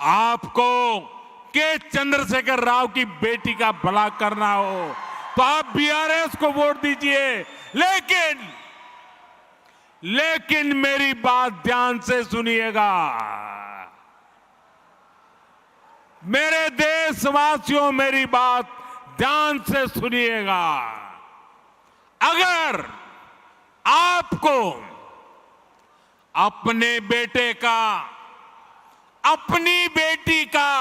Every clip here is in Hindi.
आपको के चंद्रशेखर राव की बेटी का भला करना हो तो आप बीआरएस को वोट दीजिए। लेकिन मेरी बात ध्यान से सुनिएगा। मेरे देशवासियों, मेरी बात ध्यान से सुनिएगा। अगर आपको अपने बेटे का, अपनी बेटी का,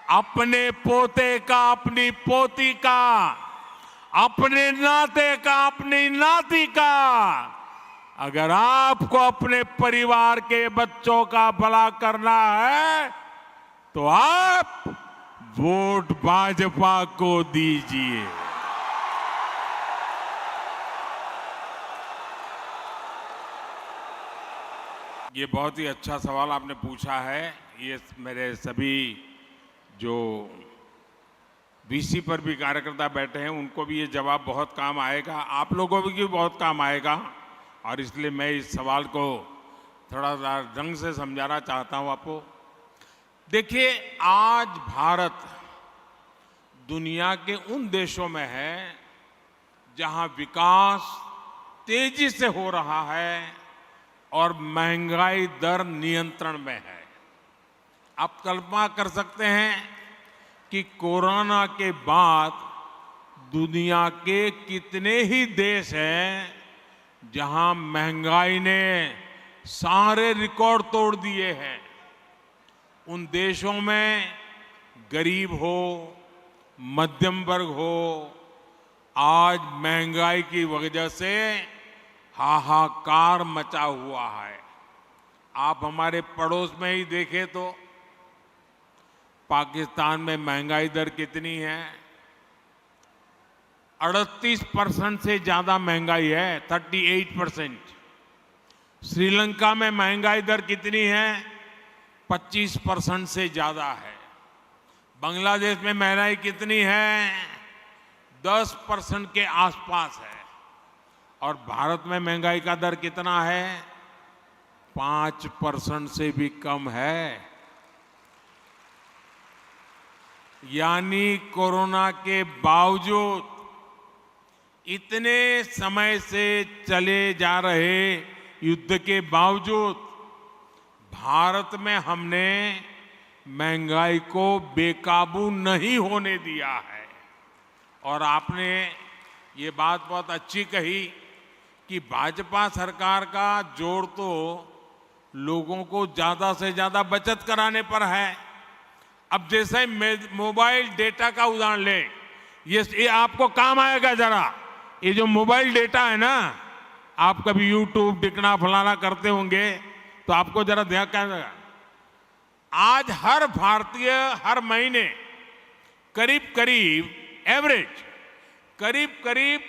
अपने पोते का, अपनी पोती का, अपने नाते का, अपनी नाती का, अगर आपको अपने परिवार के बच्चों का भला करना है तो आप वोट भाजपा को दीजिए। ये बहुत ही अच्छा सवाल आपने पूछा है। ये मेरे सभी जो वीसी पर भी कार्यकर्ता बैठे हैं उनको भी ये जवाब बहुत काम आएगा, आप लोगों को भी बहुत काम आएगा। और इसलिए मैं इस सवाल को थोड़ा सा ढंग से समझाना चाहता हूं आपको। देखिए, आज भारत दुनिया के उन देशों में है जहां विकास तेजी से हो रहा है और महंगाई दर नियंत्रण में है। आप कल्पना कर सकते हैं कि कोरोना के बाद दुनिया के कितने ही देश हैं जहां महंगाई ने सारे रिकॉर्ड तोड़ दिए हैं। उन देशों में गरीब हो, मध्यम वर्ग हो, आज महंगाई की वजह से हाहाकार मचा हुआ है। आप हमारे पड़ोस में ही देखें तो पाकिस्तान में महंगाई दर कितनी है? 38% से ज्यादा महंगाई है, 38%। श्रीलंका में महंगाई दर कितनी है? 25% से ज्यादा है। बांग्लादेश में महंगाई कितनी है? 10% के आसपास है। और भारत में महंगाई का दर कितना है? 5% से भी कम है। यानी कोरोना के बावजूद, इतने समय से चले जा रहे युद्ध के बावजूद भारत में हमने महंगाई को बेकाबू नहीं होने दिया है। और आपने ये बात बहुत अच्छी कही कि भाजपा सरकार का जोर तो लोगों को ज्यादा से ज्यादा बचत कराने पर है। अब जैसे मोबाइल डेटा का उदाहरण ले, ये आपको काम आएगा जरा। ये जो मोबाइल डेटा है ना, आप कभी यूट्यूब दिखना फलाना करते होंगे तो आपको जरा ध्यान करना। आज हर भारतीय हर महीने करीब एवरेज करीब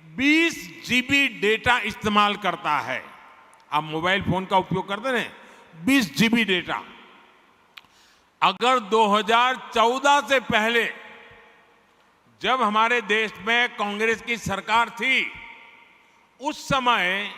20 जीबी डेटा इस्तेमाल करता है। आप मोबाइल फोन का उपयोग करते हैं, 20 जीबी डेटा। अगर 2014 से पहले जब हमारे देश में कांग्रेस की सरकार थी, उस समय